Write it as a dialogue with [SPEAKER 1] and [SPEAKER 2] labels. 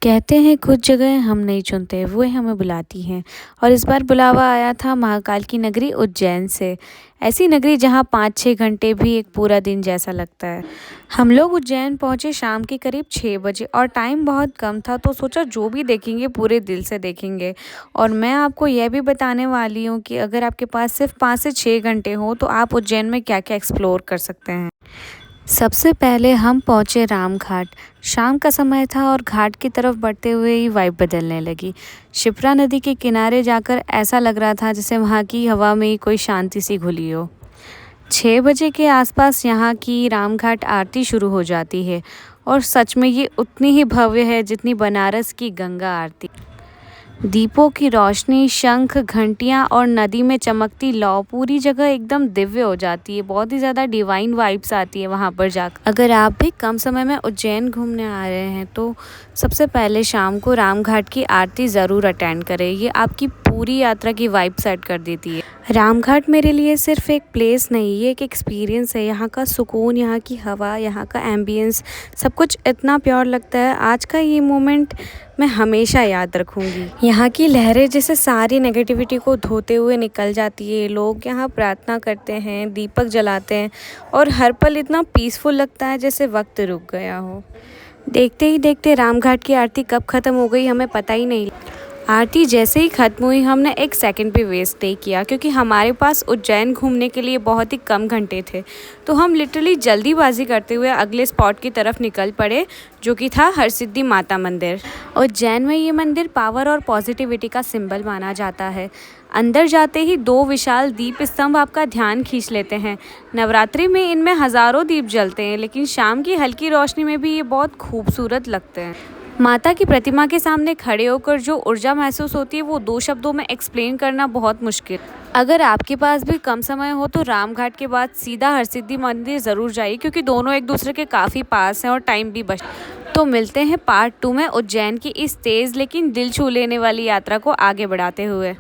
[SPEAKER 1] कहते हैं कुछ जगह हम नहीं चुनते, वो हमें बुलाती हैं। और इस बार बुलावा आया था महाकाल की नगरी उज्जैन से। ऐसी नगरी जहाँ 5-6 घंटे भी एक पूरा दिन जैसा लगता है। हम लोग उज्जैन पहुँचे शाम के करीब 6 बजे और टाइम बहुत कम था, तो सोचा जो भी देखेंगे पूरे दिल से देखेंगे। और मैं आपको यह भी बताने वाली हूँ कि अगर आपके पास सिर्फ 5 से 6 घंटे हो तो आप उज्जैन में क्या क्या एक्सप्लोर कर सकते हैं। सबसे पहले हम पहुंचे राम घाट। शाम का समय था और घाट की तरफ बढ़ते हुए ही वाइब बदलने लगी। शिप्रा नदी के किनारे जाकर ऐसा लग रहा था जैसे वहाँ की हवा में ही कोई शांति सी घुली हो। 6 बजे के आसपास यहाँ की राम घाट आरती शुरू हो जाती है और सच में ये उतनी ही भव्य है जितनी बनारस की गंगा आरती। दीपों की रोशनी, शंख, घंटियां और नदी में चमकती लौ पूरी जगह एकदम दिव्य हो जाती है। बहुत ही ज़्यादा डिवाइन वाइब्स आती है वहाँ पर जाकर। अगर आप भी कम समय में उज्जैन घूमने आ रहे हैं तो सबसे पहले शाम को राम घाट की आरती ज़रूर अटेंड करें। ये आपकी पूरी यात्रा की वाइब सेट कर देती है। राम घाट मेरे लिए सिर्फ एक प्लेस नहीं, ये एक एक्सपीरियंस है। यहाँ का सुकून, यहाँ की हवा, यहाँ का एम्बियंस, सब कुछ इतना प्योर लगता है। आज का ये मोमेंट मैं हमेशा याद रखूँगी। यहाँ की लहरें जैसे सारी नेगेटिविटी को धोते हुए निकल जाती है। लोग यहाँ प्रार्थना करते हैं, दीपक जलाते हैं और हर पल इतना पीसफुल लगता है जैसे वक्त रुक गया हो। देखते ही देखते राम घाट की आरती कब ख़त्म हो गई हमें पता ही नहीं। आरती जैसे ही ख़त्म हुई हमने एक सेकंड भी वेस्ट नहीं किया, क्योंकि हमारे पास उज्जैन घूमने के लिए बहुत ही कम घंटे थे। तो हम लिटरली जल्दीबाजी करते हुए अगले स्पॉट की तरफ निकल पड़े, जो कि था हरसिद्धि माता मंदिर। उज्जैन में ये मंदिर पावर और पॉजिटिविटी का सिंबल माना जाता है। अंदर जाते ही 2 विशाल दीप स्तंभ आपका ध्यान खींच लेते हैं। नवरात्रि में इनमें हज़ारों दीप जलते हैं, लेकिन शाम की हल्की रोशनी में भी ये बहुत खूबसूरत लगते हैं। माता की प्रतिमा के सामने खड़े होकर जो ऊर्जा महसूस होती है वो 2 शब्दों में एक्सप्लेन करना बहुत मुश्किल। अगर आपके पास भी कम समय हो तो राम घाट के बाद सीधा हरसिद्धि मंदिर ज़रूर जाइए, क्योंकि दोनों एक दूसरे के काफ़ी पास हैं और टाइम भी बच। तो मिलते हैं पार्ट 2 में उज्जैन की इस तेज़ लेकिन दिल छू लेने वाली यात्रा को आगे बढ़ाते हुए।